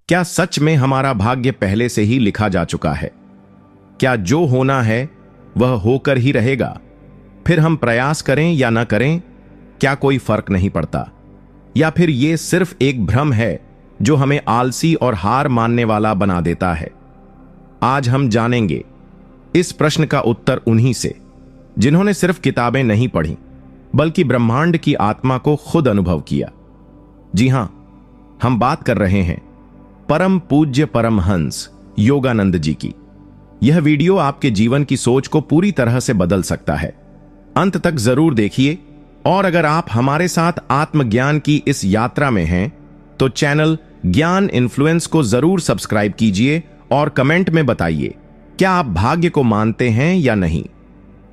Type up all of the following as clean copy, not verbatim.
क्या सच में हमारा भाग्य पहले से ही लिखा जा चुका है? क्या जो होना है वह होकर ही रहेगा? फिर हम प्रयास करें या न करें, क्या कोई फर्क नहीं पड़ता? या फिर यह सिर्फ एक भ्रम है जो हमें आलसी और हार मानने वाला बना देता है? आज हम जानेंगे इस प्रश्न का उत्तर उन्हीं से जिन्होंने सिर्फ किताबें नहीं पढ़ी बल्कि ब्रह्मांड की आत्मा को खुद अनुभव किया। जी हां, हम बात कर रहे हैं परम पूज्य परमहंस योगानंद जी की। यह वीडियो आपके जीवन की सोच को पूरी तरह से बदल सकता है। अंत तक जरूर देखिए, और अगर आप हमारे साथ आत्मज्ञान की इस यात्रा में हैं तो चैनल ज्ञान इन्फ्लुएंस को जरूर सब्सक्राइब कीजिए और कमेंट में बताइए क्या आप भाग्य को मानते हैं या नहीं।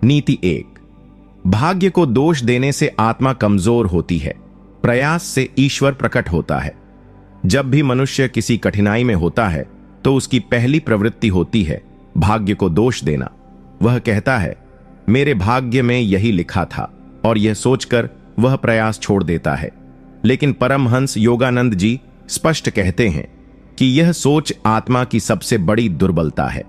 नीति 1, भाग्य को दोष देने से आत्मा कमजोर होती है, प्रयास से ईश्वर प्रकट होता है। जब भी मनुष्य किसी कठिनाई में होता है तो उसकी पहली प्रवृत्ति होती है भाग्य को दोष देना। वह कहता है मेरे भाग्य में यही लिखा था, और यह सोचकर वह प्रयास छोड़ देता है। लेकिन परमहंस योगानंद जी स्पष्ट कहते हैं कि यह सोच आत्मा की सबसे बड़ी दुर्बलता है।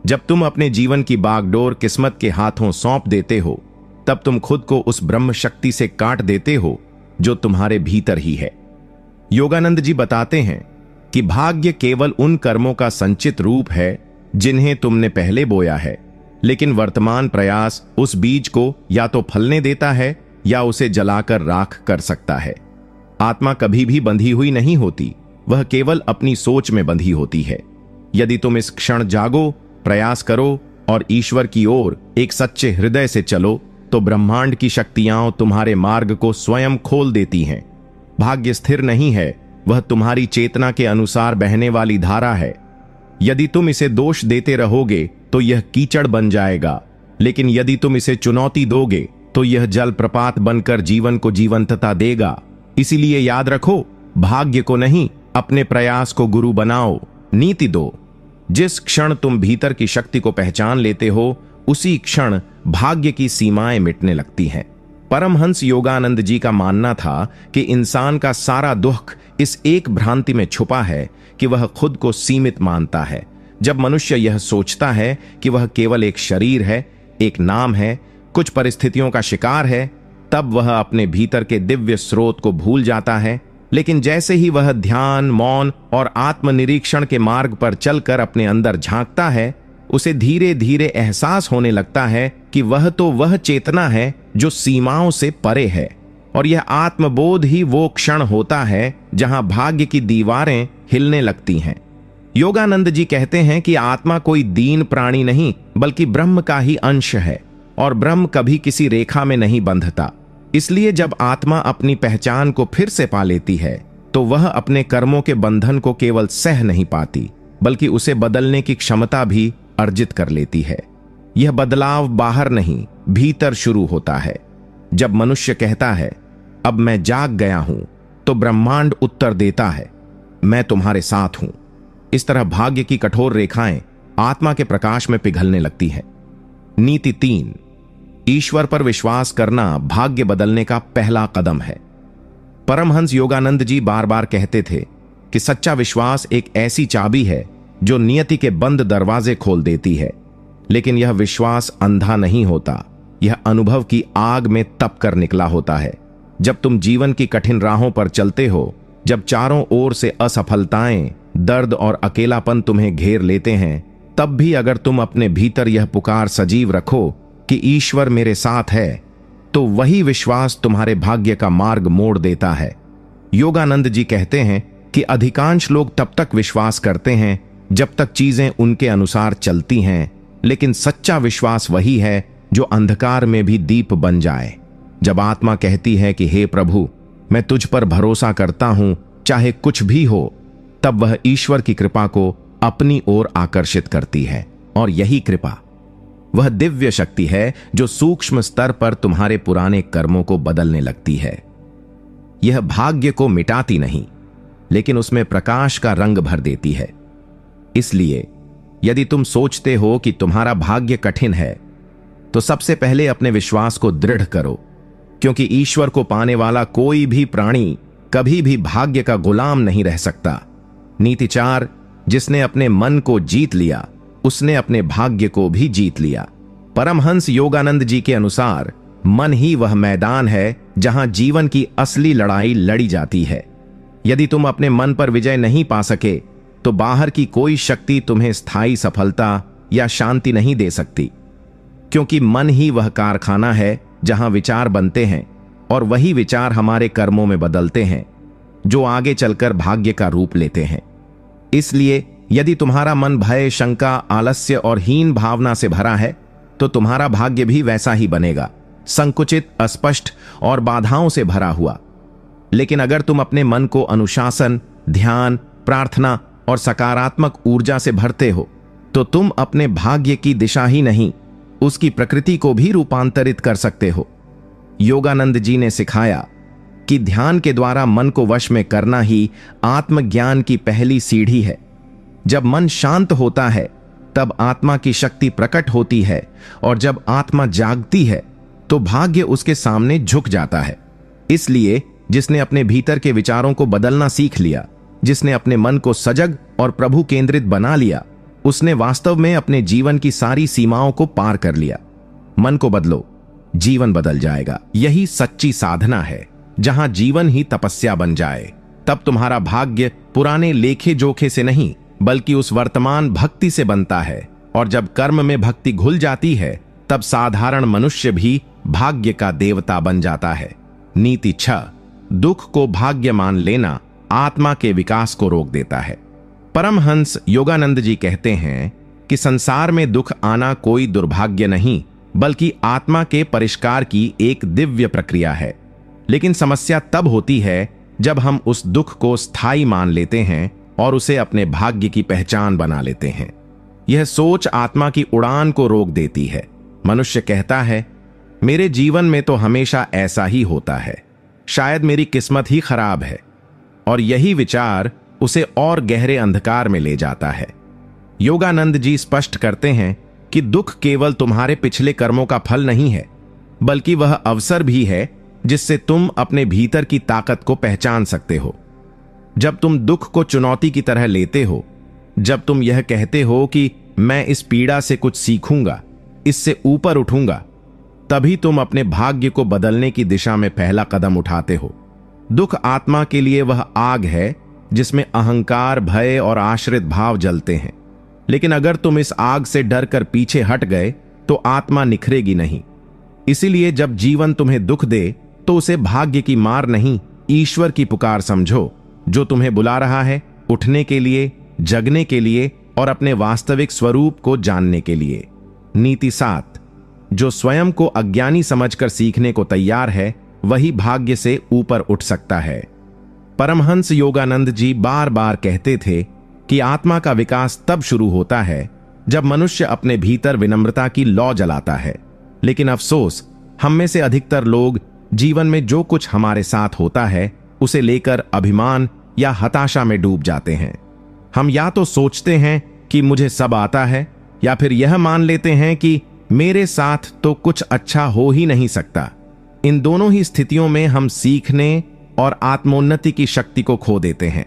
जब तुम अपने जीवन की बागडोर किस्मत के हाथों सौंप देते हो, तब तुम खुद को उस ब्रह्म शक्ति से काट देते हो जो तुम्हारे भीतर ही है। योगानंद जी बताते हैं कि भाग्य केवल उन कर्मों का संचित रूप है जिन्हें तुमने पहले बोया है, लेकिन वर्तमान प्रयास उस बीज को या तो फलने देता है या उसे जलाकर राख कर सकता है। आत्मा कभी भी बंधी हुई नहीं होती, वह केवल अपनी सोच में बंधी होती है। यदि तुम इस क्षण जागो, प्रयास करो और ईश्वर की ओर एक सच्चे हृदय से चलो, तो ब्रह्मांड की शक्तियां तुम्हारे मार्ग को स्वयं खोल देती हैं। भाग्य स्थिर नहीं है, वह तुम्हारी चेतना के अनुसार बहने वाली धारा है। यदि तुम इसे दोष देते रहोगे तो यह कीचड़ बन जाएगा, लेकिन यदि तुम इसे चुनौती दोगे तो यह जलप्रपात बनकर जीवन को जीवंतता देगा। इसीलिए याद रखो, भाग्य को नहीं, अपने प्रयास को गुरु बनाओ। नीति 2, जिस क्षण तुम भीतर की शक्ति को पहचान लेते हो, उसी क्षण भाग्य की सीमाएं मिटने लगती हैं। परमहंस योगानंद जी का मानना था कि इंसान का सारा दुख इस एक भ्रांति में छुपा है कि वह खुद को सीमित मानता है। जब मनुष्य यह सोचता है कि वह केवल एक शरीर है, एक नाम है, कुछ परिस्थितियों का शिकार है, तब वह अपने भीतर के दिव्य स्रोत को भूल जाता है। लेकिन जैसे ही वह ध्यान, मौन और आत्मनिरीक्षण के मार्ग पर चलकर अपने अंदर झांकता है, उसे धीरे धीरे एहसास होने लगता है कि वह तो वह चेतना है जो सीमाओं से परे है। और यह आत्मबोध ही वो क्षण होता है जहां भाग्य की दीवारें हिलने लगती हैं। योगानंद जी कहते हैं कि आत्मा कोई दीन प्राणी नहीं बल्कि ब्रह्म का ही अंश है, और ब्रह्म कभी किसी रेखा में नहीं बंधता। इसलिए जब आत्मा अपनी पहचान को फिर से पा लेती है तो वह अपने कर्मों के बंधन को केवल सह नहीं पाती बल्कि उसे बदलने की क्षमता भी अर्जित कर लेती है। यह बदलाव बाहर नहीं, भीतर शुरू होता है। जब मनुष्य कहता है अब मैं जाग गया हूं, तो ब्रह्मांड उत्तर देता है मैं तुम्हारे साथ हूं। इस तरह भाग्य की कठोर रेखाएं आत्मा के प्रकाश में पिघलने लगती है। नीति 3, ईश्वर पर विश्वास करना भाग्य बदलने का पहला कदम है। परमहंस योगानंद जी बार बार कहते थे कि सच्चा विश्वास एक ऐसी चाबी है जो नियति के बंद दरवाजे खोल देती है। लेकिन यह विश्वास अंधा नहीं होता, यह अनुभव की आग में तप कर निकला होता है। जब तुम जीवन की कठिन राहों पर चलते हो, जब चारों ओर से असफलताएं, दर्द और अकेलापन तुम्हें घेर लेते हैं, तब भी अगर तुम अपने भीतर यह पुकार सजीव रखो कि ईश्वर मेरे साथ है, तो वही विश्वास तुम्हारे भाग्य का मार्ग मोड़ देता है। योगानंद जी कहते हैं कि अधिकांश लोग तब तक विश्वास करते हैं जब तक चीजें उनके अनुसार चलती हैं, लेकिन सच्चा विश्वास वही है जो अंधकार में भी दीप बन जाए। जब आत्मा कहती है कि हे प्रभु, मैं तुझ पर भरोसा करता हूं चाहे कुछ भी हो, तब वह ईश्वर की कृपा को अपनी ओर आकर्षित करती है। और यही कृपा वह दिव्य शक्ति है जो सूक्ष्म स्तर पर तुम्हारे पुराने कर्मों को बदलने लगती है। यह भाग्य को मिटाती नहीं, लेकिन उसमें प्रकाश का रंग भर देती है। इसलिए यदि तुम सोचते हो कि तुम्हारा भाग्य कठिन है, तो सबसे पहले अपने विश्वास को दृढ़ करो, क्योंकि ईश्वर को पाने वाला कोई भी प्राणी कभी भी भाग्य का गुलाम नहीं रह सकता। नीति 4, जिसने अपने मन को जीत लिया उसने अपने भाग्य को भी जीत लिया। परमहंस योगानंद जी के अनुसार मन ही वह मैदान है जहां जीवन की असली लड़ाई लड़ी जाती है। यदि तुम अपने मन पर विजय नहीं पा सके तो बाहर की कोई शक्ति तुम्हें स्थायी सफलता या शांति नहीं दे सकती, क्योंकि मन ही वह कारखाना है जहां विचार बनते हैं और वही विचार हमारे कर्मों में बदलते हैं जो आगे चलकर भाग्य का रूप लेते हैं। इसलिए यदि तुम्हारा मन भय, शंका, आलस्य और हीन भावना से भरा है तो तुम्हारा भाग्य भी वैसा ही बनेगा, संकुचित, अस्पष्ट और बाधाओं से भरा हुआ। लेकिन अगर तुम अपने मन को अनुशासन, ध्यान, प्रार्थना और सकारात्मक ऊर्जा से भरते हो तो तुम अपने भाग्य की दिशा ही नहीं, उसकी प्रकृति को भी रूपांतरित कर सकते हो। योगानंद जी ने सिखाया कि ध्यान के द्वारा मन को वश में करना ही आत्मज्ञान की पहली सीढ़ी है। जब मन शांत होता है तब आत्मा की शक्ति प्रकट होती है और जब आत्मा जागती है तो भाग्य उसके सामने झुक जाता है। इसलिए जिसने अपने भीतर के विचारों को बदलना सीख लिया, जिसने अपने मन को सजग और प्रभु केंद्रित बना लिया, उसने वास्तव में अपने जीवन की सारी सीमाओं को पार कर लिया। मन को बदलो, जीवन बदल जाएगा। यही सच्ची साधना है, जहां जीवन ही तपस्या बन जाए। तब तुम्हारा भाग्य पुराने लेखे जोखे से नहीं बल्कि उस वर्तमान भक्ति से बनता है, और जब कर्म में भक्ति घुल जाती है तब साधारण मनुष्य भी भाग्य का देवता बन जाता है। नीति 6, दुख को भाग्य मान लेना आत्मा के विकास को रोक देता है। परमहंस योगानंद जी कहते हैं कि संसार में दुख आना कोई दुर्भाग्य नहीं बल्कि आत्मा के परिष्कार की एक दिव्य प्रक्रिया है। लेकिन समस्या तब होती है जब हम उस दुख को स्थायी मान लेते हैं और उसे अपने भाग्य की पहचान बना लेते हैं। यह सोच आत्मा की उड़ान को रोक देती है। मनुष्य कहता है, मेरे जीवन में तो हमेशा ऐसा ही होता है, शायद मेरी किस्मत ही खराब है, और यही विचार उसे और गहरे अंधकार में ले जाता है। योगानंद जी स्पष्ट करते हैं कि दुख केवल तुम्हारे पिछले कर्मों का फल नहीं है बल्कि वह अवसर भी है जिससे तुम अपने भीतर की ताकत को पहचान सकते हो। जब तुम दुख को चुनौती की तरह लेते हो, जब तुम यह कहते हो कि मैं इस पीड़ा से कुछ सीखूंगा, इससे ऊपर उठूंगा, तभी तुम अपने भाग्य को बदलने की दिशा में पहला कदम उठाते हो। दुख आत्मा के लिए वह आग है जिसमें अहंकार, भय और आश्रित भाव जलते हैं। लेकिन अगर तुम इस आग से डरकर पीछे हट गए तो आत्मा निखरेगी नहीं। इसीलिए जब जीवन तुम्हें दुख दे तो उसे भाग्य की मार नहीं, ईश्वर की पुकार समझो, जो तुम्हें बुला रहा है उठने के लिए, जगने के लिए और अपने वास्तविक स्वरूप को जानने के लिए। नीति 7, जो स्वयं को अज्ञानी समझकर सीखने को तैयार है वही भाग्य से ऊपर उठ सकता है। परमहंस योगानंद जी बार बार कहते थे कि आत्मा का विकास तब शुरू होता है जब मनुष्य अपने भीतर विनम्रता की लौ जलाता है। लेकिन अफसोस, हम में से अधिकतर लोग जीवन में जो कुछ हमारे साथ होता है उसे लेकर अभिमान या हताशा में डूब जाते हैं। हम या तो सोचते हैं कि मुझे सब आता है, या फिर यह मान लेते हैं कि मेरे साथ तो कुछ अच्छा हो ही नहीं सकता। इन दोनों ही स्थितियों में हम सीखने और आत्मोन्नति की शक्ति को खो देते हैं।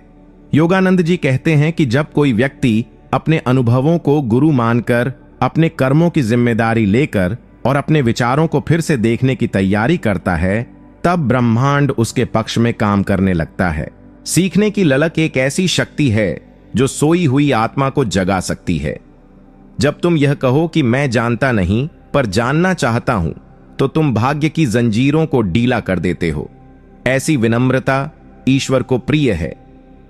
योगानंद जी कहते हैं कि जब कोई व्यक्ति अपने अनुभवों को गुरु मानकर, अपने कर्मों की जिम्मेदारी लेकर और अपने विचारों को फिर से देखने की तैयारी करता है, तब ब्रह्मांड उसके पक्ष में काम करने लगता है। सीखने की ललक एक ऐसी शक्ति है जो सोई हुई आत्मा को जगा सकती है। जब तुम यह कहो कि मैं जानता नहीं पर जानना चाहता हूं, तो तुम भाग्य की जंजीरों को ढीला कर देते हो। ऐसी विनम्रता ईश्वर को प्रिय है,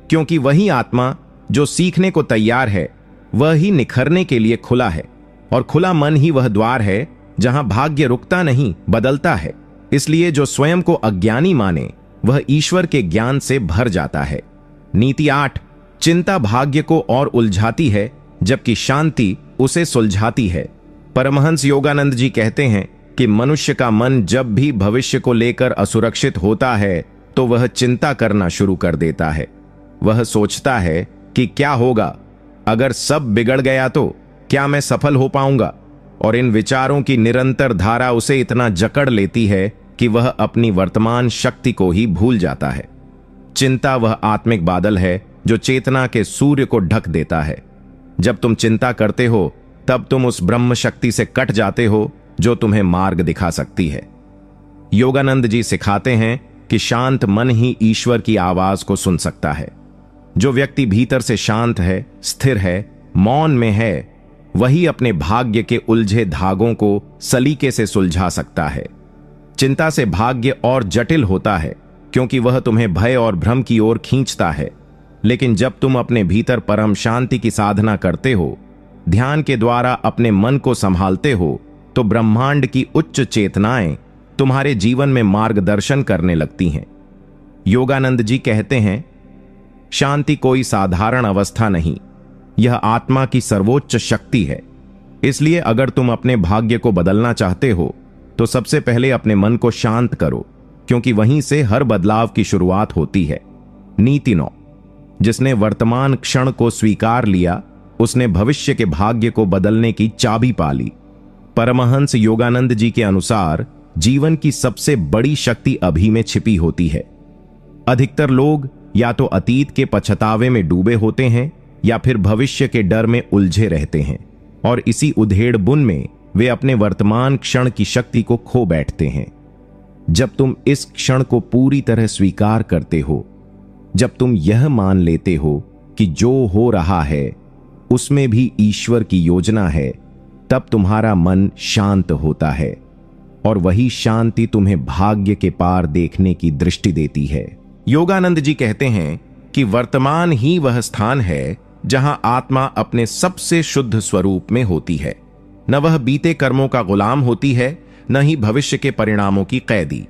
क्योंकि वही आत्मा जो सीखने को तैयार है वह ही निखरने के लिए खुला है, और खुला मन ही वह द्वार है जहां भाग्य रुकता नहीं बदलता है। इसलिए जो स्वयं को अज्ञानी माने वह ईश्वर के ज्ञान से भर जाता है। नीति 8, चिंता भाग्य को और उलझाती है जबकि शांति उसे सुलझाती है। परमहंस योगानंद जी कहते हैं कि मनुष्य का मन जब भी भविष्य को लेकर असुरक्षित होता है तो वह चिंता करना शुरू कर देता है। वह सोचता है कि क्या होगा अगर सब बिगड़ गया, तो क्या मैं सफल हो पाऊंगा, और इन विचारों की निरंतर धारा उसे इतना जकड़ लेती है कि वह अपनी वर्तमान शक्ति को ही भूल जाता है। चिंता वह आत्मिक बादल है जो चेतना के सूर्य को ढक देता है। जब तुम चिंता करते हो तब तुम उस ब्रह्म शक्ति से कट जाते हो जो तुम्हें मार्ग दिखा सकती है। योगानंद जी सिखाते हैं कि शांत मन ही ईश्वर की आवाज को सुन सकता है। जो व्यक्ति भीतर से शांत है, स्थिर है, मौन में है, वही अपने भाग्य के उलझे धागों को सलीके से सुलझा सकता है। चिंता से भाग्य और जटिल होता है क्योंकि वह तुम्हें भय और भ्रम की ओर खींचता है। लेकिन जब तुम अपने भीतर परम शांति की साधना करते हो, ध्यान के द्वारा अपने मन को संभालते हो, तो ब्रह्मांड की उच्च चेतनाएं तुम्हारे जीवन में मार्गदर्शन करने लगती हैं। योगानंद जी कहते हैं, शांति कोई साधारण अवस्था नहीं, यह आत्मा की सर्वोच्च शक्ति है। इसलिए अगर तुम अपने भाग्य को बदलना चाहते हो तो सबसे पहले अपने मन को शांत करो, क्योंकि वहीं से हर बदलाव की शुरुआत होती है। नीति 9। जिसने वर्तमान क्षण को स्वीकार लिया, उसने भविष्य के भाग्य को बदलने की चाबी पा ली। परमहंस योगानंद जी के अनुसार जीवन की सबसे बड़ी शक्ति अभी में छिपी होती है। अधिकतर लोग या तो अतीत के पछतावे में डूबे होते हैं या फिर भविष्य के डर में उलझे रहते हैं, और इसी उधेड़ बुन में वे अपने वर्तमान क्षण की शक्ति को खो बैठते हैं। जब तुम इस क्षण को पूरी तरह स्वीकार करते हो, जब तुम यह मान लेते हो कि जो हो रहा है उसमें भी ईश्वर की योजना है, तब तुम्हारा मन शांत होता है, और वही शांति तुम्हें भाग्य के पार देखने की दृष्टि देती है। योगानंद जी कहते हैं कि वर्तमान ही वह स्थान है जहां आत्मा अपने सबसे शुद्ध स्वरूप में होती है। न वह बीते कर्मों का गुलाम होती है, न ही भविष्य के परिणामों की कैदी।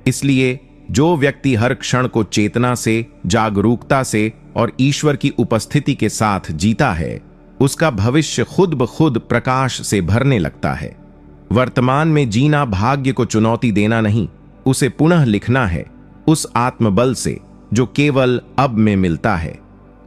इसलिए जो व्यक्ति हर क्षण को चेतना से, जागरूकता से और ईश्वर की उपस्थिति के साथ जीता है, उसका भविष्य खुद ब खुद प्रकाश से भरने लगता है। वर्तमान में जीना भाग्य को चुनौती देना नहीं, उसे पुनः लिखना है, उस आत्मबल से जो केवल अब में मिलता है।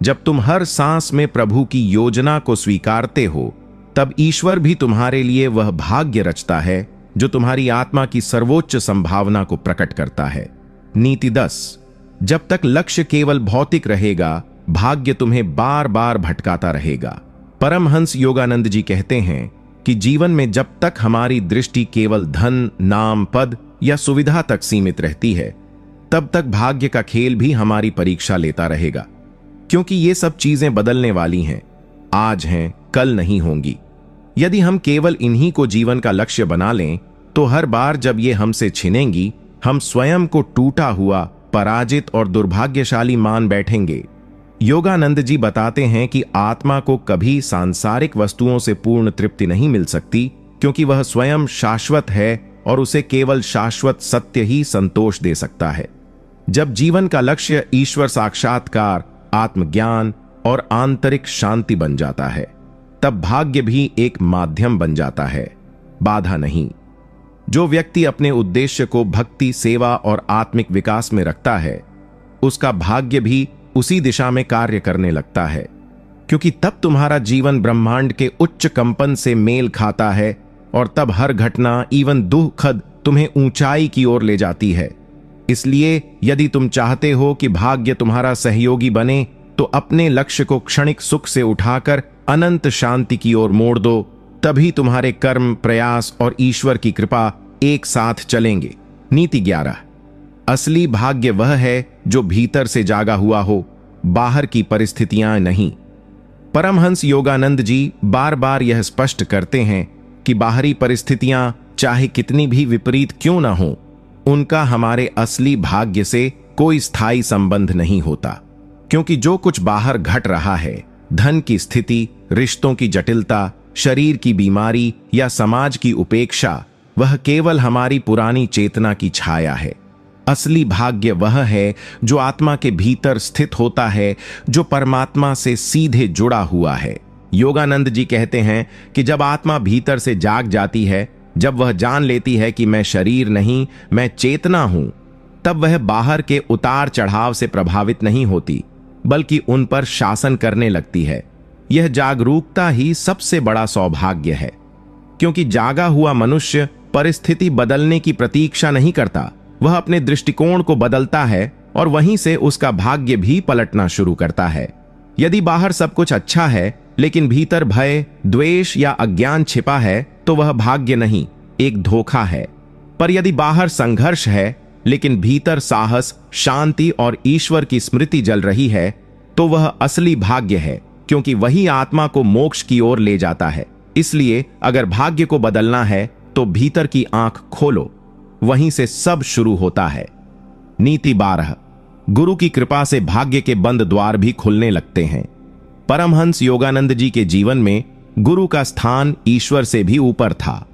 जब तुम हर सांस में प्रभु की योजना को स्वीकारते हो, तब ईश्वर भी तुम्हारे लिए वह भाग्य रचता है जो तुम्हारी आत्मा की सर्वोच्च संभावना को प्रकट करता है। नीति 10। जब तक लक्ष्य केवल भौतिक रहेगा, भाग्य तुम्हें बार बार भटकाता रहेगा। परमहंस योगानंद जी कहते हैं कि जीवन में जब तक हमारी दृष्टि केवल धन, नाम, पद या सुविधा तक सीमित रहती है, तब तक भाग्य का खेल भी हमारी परीक्षा लेता रहेगा, क्योंकि ये सब चीजें बदलने वाली हैं, आज हैं, कल नहीं होंगी। यदि हम केवल इन्हीं को जीवन का लक्ष्य बना लें, तो हर बार जब ये हमसे छिनेंगी, हम स्वयं को टूटा हुआ, पराजित और दुर्भाग्यशाली मान बैठेंगे। योगानंद जी बताते हैं कि आत्मा को कभी सांसारिक वस्तुओं से पूर्ण तृप्ति नहीं मिल सकती, क्योंकि वह स्वयं शाश्वत है और उसे केवल शाश्वत सत्य ही संतोष दे सकता है। जब जीवन का लक्ष्य ईश्वर साक्षात्कार, आत्मज्ञान और आंतरिक शांति बन जाता है, तब भाग्य भी एक माध्यम बन जाता है, बाधा नहीं। जो व्यक्ति अपने उद्देश्य को भक्ति, सेवा और आत्मिक विकास में रखता है, उसका भाग्य भी उसी दिशा में कार्य करने लगता है, क्योंकि तब तुम्हारा जीवन ब्रह्मांड के उच्च कंपन से मेल खाता है, और तब हर घटना, इवन दुखद, तुम्हें ऊंचाई की ओर ले जाती है। इसलिए यदि तुम चाहते हो कि भाग्य तुम्हारा सहयोगी बने, तो अपने लक्ष्य को क्षणिक सुख से उठाकर अनंत शांति की ओर मोड़ दो। तभी तुम्हारे कर्म, प्रयास और ईश्वर की कृपा एक साथ चलेंगे। नीति 11। असली भाग्य वह है जो भीतर से जागा हुआ हो, बाहर की परिस्थितियां नहीं। परमहंस योगानंद जी बार बार यह स्पष्ट करते हैं कि बाहरी परिस्थितियां चाहे कितनी भी विपरीत क्यों ना हो, उनका हमारे असली भाग्य से कोई स्थायी संबंध नहीं होता, क्योंकि जो कुछ बाहर घट रहा है, धन की स्थिति, रिश्तों की जटिलता, शरीर की बीमारी या समाज की उपेक्षा, वह केवल हमारी पुरानी चेतना की छाया है। असली भाग्य वह है जो आत्मा के भीतर स्थित होता है, जो परमात्मा से सीधे जुड़ा हुआ है। योगानंद जी कहते हैं कि जब आत्मा भीतर से जाग जाती है, जब वह जान लेती है कि मैं शरीर नहीं, मैं चेतना हूं, तब वह बाहर के उतार चढ़ाव से प्रभावित नहीं होती, बल्कि उन पर शासन करने लगती है। यह जागरूकता ही सबसे बड़ा सौभाग्य है, क्योंकि जागा हुआ मनुष्य परिस्थिति बदलने की प्रतीक्षा नहीं करता, वह अपने दृष्टिकोण को बदलता है और वहीं से उसका भाग्य भी पलटना शुरू करता है। यदि बाहर सब कुछ अच्छा है लेकिन भीतर भय, द्वेष या अज्ञान छिपा है तो वह भाग्य नहीं, एक धोखा है। पर यदि बाहर संघर्ष है लेकिन भीतर साहस, शांति और ईश्वर की स्मृति जल रही है तो वह असली भाग्य है, क्योंकि वही आत्मा को मोक्ष की ओर ले जाता है। इसलिए अगर भाग्य को बदलना है तो भीतर की आंख खोलो, वहीं से सब शुरू होता है। नीति 12। गुरु की कृपा से भाग्य के बंद द्वार भी खुलने लगते हैं। परमहंस योगानंद जी के जीवन में गुरु का स्थान ईश्वर से भी ऊपर था,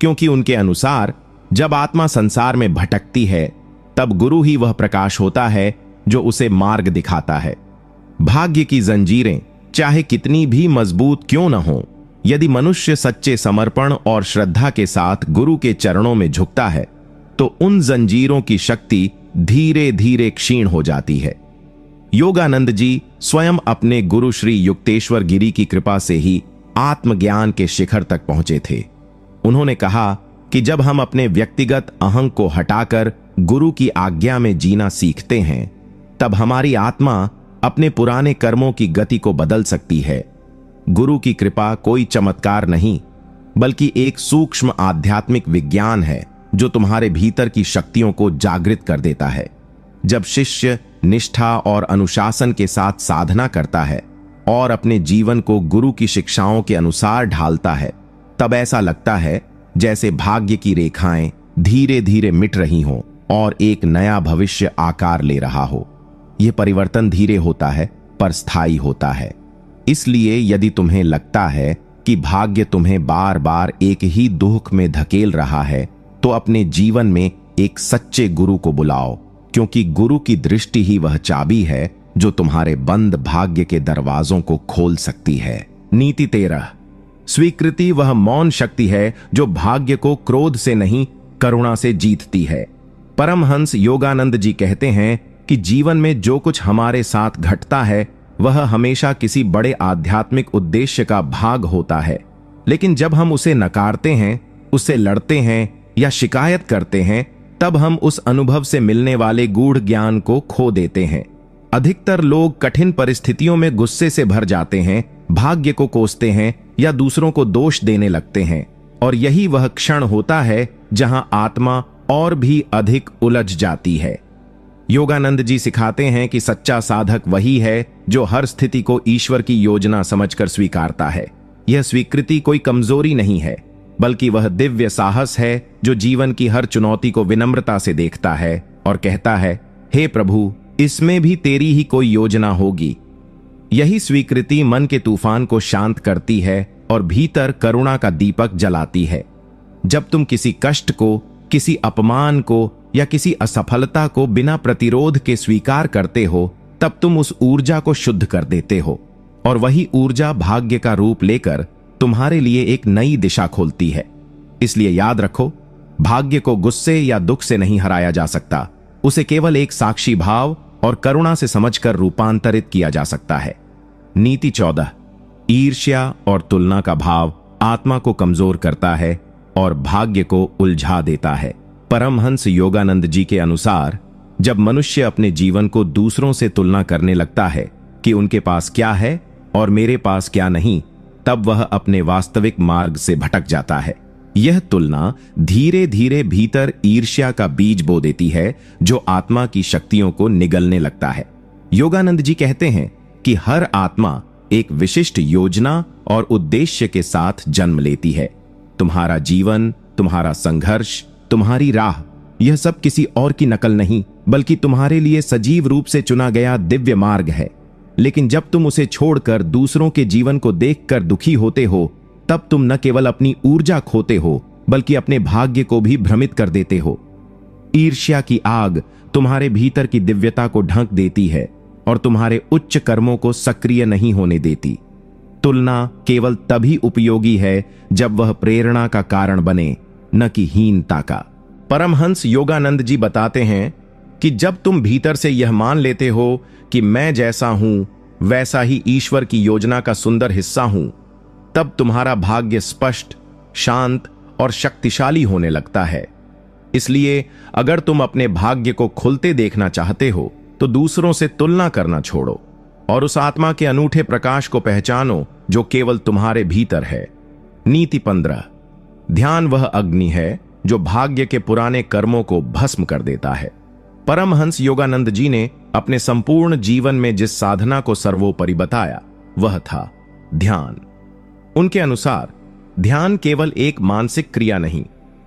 क्योंकि उनके अनुसार जब आत्मा संसार में भटकती है तब गुरु ही वह प्रकाश होता है जो उसे मार्ग दिखाता है। भाग्य की जंजीरें चाहे कितनी भी मजबूत क्यों न हो, यदि मनुष्य सच्चे समर्पण और श्रद्धा के साथ गुरु के चरणों में झुकता है तो उन जंजीरों की शक्ति धीरे धीरे क्षीण हो जाती है। योगानंद जी स्वयं अपने गुरु श्री युक्तेश्वर गिरी की कृपा से ही आत्मज्ञान के शिखर तक पहुंचे थे। उन्होंने कहा कि जब हम अपने व्यक्तिगत अहंग को हटाकर गुरु की आज्ञा में जीना सीखते हैं तब हमारी आत्मा अपने पुराने कर्मों की गति को बदल सकती है। गुरु की कृपा कोई चमत्कार नहीं, बल्कि एक सूक्ष्म आध्यात्मिक विज्ञान है जो तुम्हारे भीतर की शक्तियों को जागृत कर देता है। जब शिष्य निष्ठा और अनुशासन के साथ साधना करता है और अपने जीवन को गुरु की शिक्षाओं के अनुसार ढालता है, तब ऐसा लगता है जैसे भाग्य की रेखाएं धीरे धीरे मिट रही हों और एक नया भविष्य आकार ले रहा हो। यह परिवर्तन धीरे होता है पर स्थायी होता है। इसलिए यदि तुम्हें लगता है कि भाग्य तुम्हें बार बार एक ही दुख में धकेल रहा है तो अपने जीवन में एक सच्चे गुरु को बुलाओ, क्योंकि गुरु की दृष्टि ही वह चाबी है जो तुम्हारे बंद भाग्य के दरवाजों को खोल सकती है। नीति 13। स्वीकृति वह मौन शक्ति है जो भाग्य को क्रोध से नहीं करुणा से जीतती है। परमहंस योगानंद जी कहते हैं कि जीवन में जो कुछ हमारे साथ घटता है वह हमेशा किसी बड़े आध्यात्मिक उद्देश्य का भाग होता है, लेकिन जब हम उसे नकारते हैं, उससे लड़ते हैं या शिकायत करते हैं, तब हम उस अनुभव से मिलने वाले गूढ़ ज्ञान को खो देते हैं। अधिकतर लोग कठिन परिस्थितियों में गुस्से से भर जाते हैं, भाग्य को कोसते हैं या दूसरों को दोष देने लगते हैं, और यही वह क्षण होता है जहां आत्मा और भी अधिक उलझ जाती है। योगानंद जी सिखाते हैं कि सच्चा साधक वही है जो हर स्थिति को ईश्वर की योजना समझकर स्वीकारता है। यह स्वीकृति कोई कमजोरी नहीं है, बल्कि वह दिव्य साहस है जो जीवन की हर चुनौती को विनम्रता से देखता है और कहता है, हे प्रभु, इसमें भी तेरी ही कोई योजना होगी। यही स्वीकृति मन के तूफान को शांत करती है और भीतर करुणा का दीपक जलाती है। जब तुम किसी कष्ट को, किसी अपमान को या किसी असफलता को बिना प्रतिरोध के स्वीकार करते हो, तब तुम उस ऊर्जा को शुद्ध कर देते हो, और वही ऊर्जा भाग्य का रूप लेकर तुम्हारे लिए एक नई दिशा खोलती है। इसलिए याद रखो, भाग्य को गुस्से या दुख से नहीं हराया जा सकता, उसे केवल एक साक्षी भाव और करुणा से समझकर रूपांतरित किया जा सकता है। नीति 14। ईर्ष्या और तुलना का भाव आत्मा को कमजोर करता है और भाग्य को उलझा देता है। परमहंस योगानंद जी के अनुसार जब मनुष्य अपने जीवन को दूसरों से तुलना करने लगता है कि उनके पास क्या है और मेरे पास क्या नहीं, तब वह अपने वास्तविक मार्ग से भटक जाता है। यह तुलना धीरे धीरे भीतर ईर्ष्या का बीज बो देती है जो आत्मा की शक्तियों को निगलने लगता है। योगानंद जी कहते हैं कि हर आत्मा एक विशिष्ट योजना और उद्देश्य के साथ जन्म लेती है। तुम्हारा जीवन, तुम्हारा संघर्ष, तुम्हारी राह, यह सब किसी और की नकल नहीं, बल्कि तुम्हारे लिए सजीव रूप से चुना गया दिव्य मार्ग है। लेकिन जब तुम उसे छोड़कर दूसरों के जीवन को देखकर दुखी होते हो, तब तुम न केवल अपनी ऊर्जा खोते हो, बल्कि अपने भाग्य को भी भ्रमित कर देते हो। ईर्ष्या की आग तुम्हारे भीतर की दिव्यता को ढक देती है और तुम्हारे उच्च कर्मों को सक्रिय नहीं होने देती। तुलना केवल तभी उपयोगी है जब वह प्रेरणा का कारण बने, न कि हीनता का। परमहंस योगानंद जी बताते हैं कि जब तुम भीतर से यह मान लेते हो कि मैं जैसा हूं वैसा ही ईश्वर की योजना का सुंदर हिस्सा हूं, तब तुम्हारा भाग्य स्पष्ट, शांत और शक्तिशाली होने लगता है। इसलिए अगर तुम अपने भाग्य को खुलते देखना चाहते हो तो दूसरों से तुलना करना छोड़ो और उस आत्मा के अनूठे प्रकाश को पहचानो जो केवल तुम्हारे भीतर है। नीति 15। ध्यान वह अग्नि है जो भाग्य के पुराने कर्मों को भस्म कर देता है। परमहंस योगानंद जी ने अपने संपूर्ण जीवन में जिस साधना को सर्वोपरि बताया वह था ध्यान। उनके अनुसार ध्यान केवल एक मानसिक क्रिया नहीं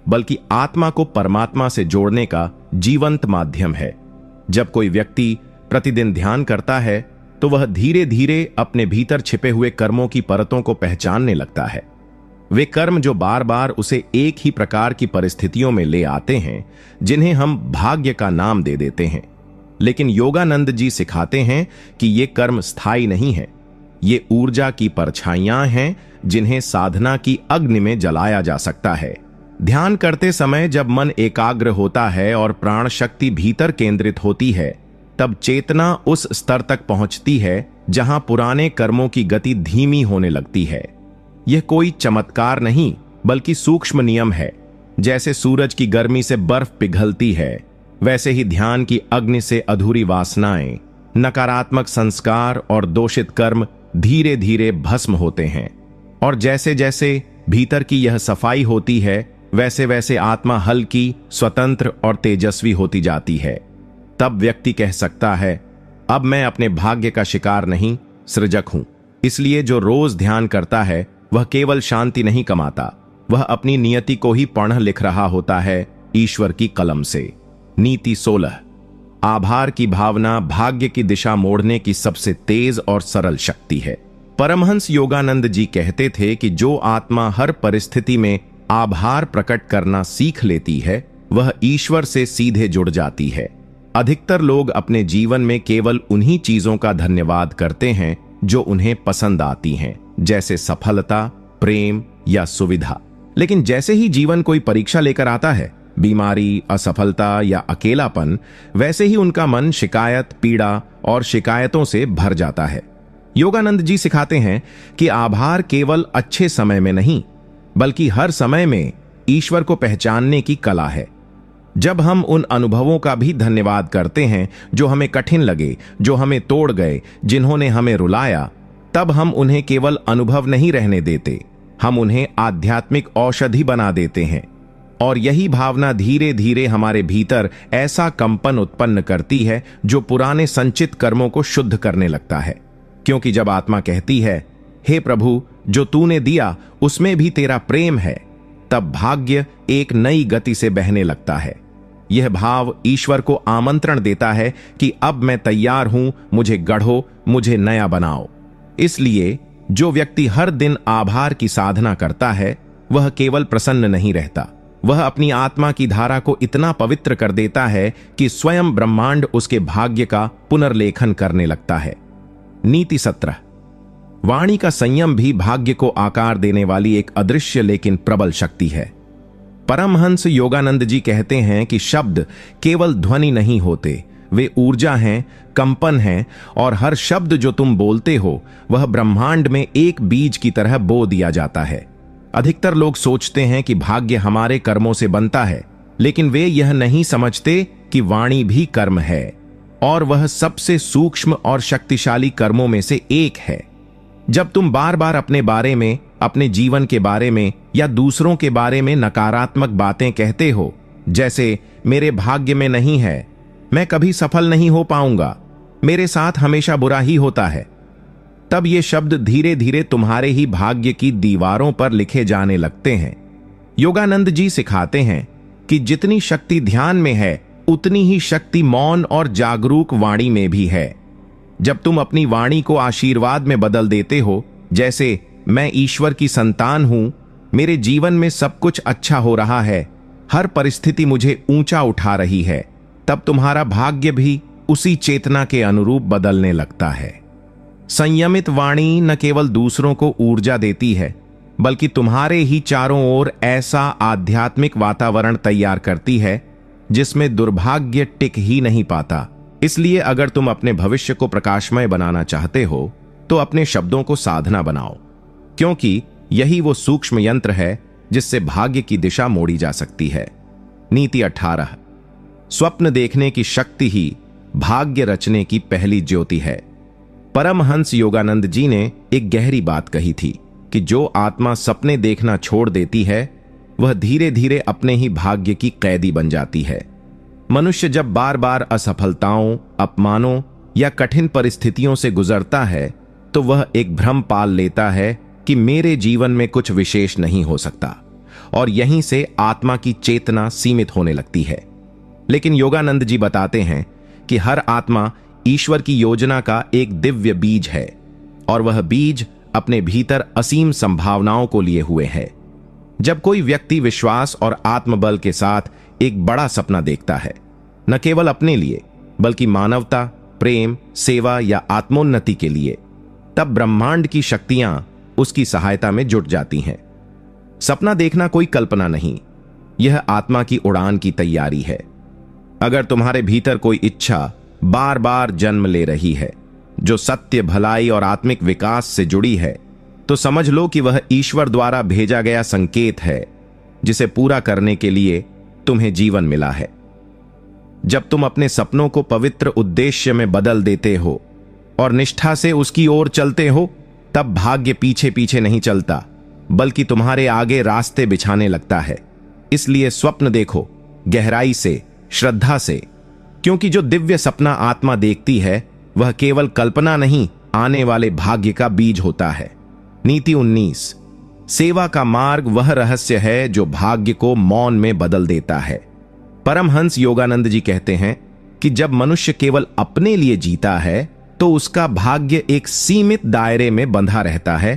बल्कि आत्मा को परमात्मा से जोड़ने का जीवंत माध्यम है। जब कोई व्यक्ति प्रतिदिन ध्यान करता है तो वह धीरे धीरे अपने भीतर छिपे हुए कर्मों की परतों को पहचानने लगता है। वे कर्म जो बार बार उसे एक ही प्रकार की परिस्थितियों में ले आते हैं, जिन्हें हम भाग्य का नाम दे देते हैं। लेकिन योगानंद जी सिखाते हैं कि ये कर्म स्थायी नहीं है, ये ऊर्जा की परछाइयां हैं जिन्हें साधना की अग्नि में जलाया जा सकता है। ध्यान करते समय जब मन एकाग्र होता है और प्राण शक्ति भीतर केंद्रित होती है, तब चेतना उस स्तर तक पहुंचती है जहां पुराने कर्मों की गति धीमी होने लगती है। यह कोई चमत्कार नहीं बल्कि सूक्ष्म नियम है। जैसे सूरज की गर्मी से बर्फ पिघलती है, वैसे ही ध्यान की अग्नि से अधूरी वासनाएं, नकारात्मक संस्कार और दोषित कर्म धीरे धीरे भस्म होते हैं। और जैसे जैसे भीतर की यह सफाई होती है, वैसे वैसे आत्मा हल्की, स्वतंत्र और तेजस्वी होती जाती है। तब व्यक्ति कह सकता है, अब मैं अपने भाग्य का शिकार नहीं, सृजक हूं। इसलिए जो रोज ध्यान करता है वह केवल शांति नहीं कमाता, वह अपनी नियति को ही पढ़ लिख रहा होता है ईश्वर की कलम से। नीति 16। आभार की भावना भाग्य की दिशा मोड़ने की सबसे तेज और सरल शक्ति है। परमहंस योगानंद जी कहते थे कि जो आत्मा हर परिस्थिति में आभार प्रकट करना सीख लेती है, वह ईश्वर से सीधे जुड़ जाती है। अधिकतर लोग अपने जीवन में केवल उन्हीं चीजों का धन्यवाद करते हैं जो उन्हें पसंद आती हैं, जैसे सफलता, प्रेम या सुविधा। लेकिन जैसे ही जीवन कोई परीक्षा लेकर आता है, बीमारी, असफलता या अकेलापन, वैसे ही उनका मन शिकायत, पीड़ा और शिकायतों से भर जाता है। योगानंद जी सिखाते हैं कि आभार केवल अच्छे समय में नहीं बल्कि हर समय में ईश्वर को पहचानने की कला है। जब हम उन अनुभवों का भी धन्यवाद करते हैं जो हमें कठिन लगे, जो हमें तोड़ गए, जिन्होंने हमें रुलाया, तब हम उन्हें केवल अनुभव नहीं रहने देते, हम उन्हें आध्यात्मिक औषधि बना देते हैं। और यही भावना धीरे धीरे हमारे भीतर ऐसा कंपन उत्पन्न करती है जो पुराने संचित कर्मों को शुद्ध करने लगता है। क्योंकि जब आत्मा कहती है, हे प्रभु, जो तूने दिया उसमें भी तेरा प्रेम है, तब भाग्य एक नई गति से बहने लगता है। यह भाव ईश्वर को आमंत्रण देता है कि अब मैं तैयार हूं, मुझे गढ़ो, मुझे नया बनाओ। इसलिए जो व्यक्ति हर दिन आभार की साधना करता है, वह केवल प्रसन्न नहीं रहता, वह अपनी आत्मा की धारा को इतना पवित्र कर देता है कि स्वयं ब्रह्मांड उसके भाग्य का पुनर्लेखन करने लगता है। नीति 17। वाणी का संयम भी भाग्य को आकार देने वाली एक अदृश्य लेकिन प्रबल शक्ति है। परमहंस योगानंद जी कहते हैं कि शब्द केवल ध्वनि नहीं होते, वे ऊर्जा हैं, कंपन हैं, और हर शब्द जो तुम बोलते हो वह ब्रह्मांड में एक बीज की तरह बो दिया जाता है। अधिकतर लोग सोचते हैं कि भाग्य हमारे कर्मों से बनता है, लेकिन वे यह नहीं समझते कि वाणी भी कर्म है और वह सबसे सूक्ष्म और शक्तिशाली कर्मों में से एक है। जब तुम बार बार अपने बारे में, अपने जीवन के बारे में या दूसरों के बारे में नकारात्मक बातें कहते हो, जैसे मेरे भाग्य में नहीं है, मैं कभी सफल नहीं हो पाऊंगा, मेरे साथ हमेशा बुरा ही होता है, तब ये शब्द धीरे धीरे तुम्हारे ही भाग्य की दीवारों पर लिखे जाने लगते हैं। योगानंद जी सिखाते हैं कि जितनी शक्ति ध्यान में है, उतनी ही शक्ति मौन और जागरूक वाणी में भी है। जब तुम अपनी वाणी को आशीर्वाद में बदल देते हो, जैसे मैं ईश्वर की संतान हूं, मेरे जीवन में सब कुछ अच्छा हो रहा है, हर परिस्थिति मुझे ऊंचा उठा रही है, तब तुम्हारा भाग्य भी उसी चेतना के अनुरूप बदलने लगता है। संयमित वाणी न केवल दूसरों को ऊर्जा देती है, बल्कि तुम्हारे ही चारों ओर ऐसा आध्यात्मिक वातावरण तैयार करती है जिसमें दुर्भाग्य टिक ही नहीं पाता। इसलिए अगर तुम अपने भविष्य को प्रकाशमय बनाना चाहते हो, तो अपने शब्दों को साधना बनाओ, क्योंकि यही वो सूक्ष्म यंत्र है जिससे भाग्य की दिशा मोड़ी जा सकती है। नीति 18। स्वप्न देखने की शक्ति ही भाग्य रचने की पहली ज्योति है। परमहंस योगानंद जी ने एक गहरी बात कही थी कि जो आत्मा सपने देखना छोड़ देती है वह धीरे धीरे अपने ही भाग्य की कैदी बन जाती है। मनुष्य जब बार बार असफलताओं, अपमानों या कठिन परिस्थितियों से गुजरता है तो वह एक भ्रम पाल लेता है कि मेरे जीवन में कुछ विशेष नहीं हो सकता, और यहीं से आत्मा की चेतना सीमित होने लगती है। लेकिन योगानंद जी बताते हैं कि हर आत्मा ईश्वर की योजना का एक दिव्य बीज है, और वह बीज अपने भीतर असीम संभावनाओं को लिए हुए है। जब कोई व्यक्ति विश्वास और आत्मबल के साथ एक बड़ा सपना देखता है, न केवल अपने लिए बल्कि मानवता, प्रेम, सेवा या आत्मोन्नति के लिए, तब ब्रह्मांड की शक्तियां उसकी सहायता में जुट जाती हैं। सपना देखना कोई कल्पना नहीं, यह आत्मा की उड़ान की तैयारी है। अगर तुम्हारे भीतर कोई इच्छा बार बार जन्म ले रही है जो सत्य, भलाई और आत्मिक विकास से जुड़ी है, तो समझ लो कि वह ईश्वर द्वारा भेजा गया संकेत है जिसे पूरा करने के लिए तुम्हें जीवन मिला है। जब तुम अपने सपनों को पवित्र उद्देश्य में बदल देते हो और निष्ठा से उसकी ओर चलते हो, तब भाग्य पीछे पीछे नहीं चलता बल्कि तुम्हारे आगे रास्ते बिछाने लगता है। इसलिए स्वप्न देखो गहराई से, श्रद्धा से, क्योंकि जो दिव्य सपना आत्मा देखती है वह केवल कल्पना नहीं, आने वाले भाग्य का बीज होता है। नीति 19। सेवा का मार्ग वह रहस्य है जो भाग्य को मौन में बदल देता है। परमहंस योगानंद जी कहते हैं कि जब मनुष्य केवल अपने लिए जीता है तो उसका भाग्य एक सीमित दायरे में बंधा रहता है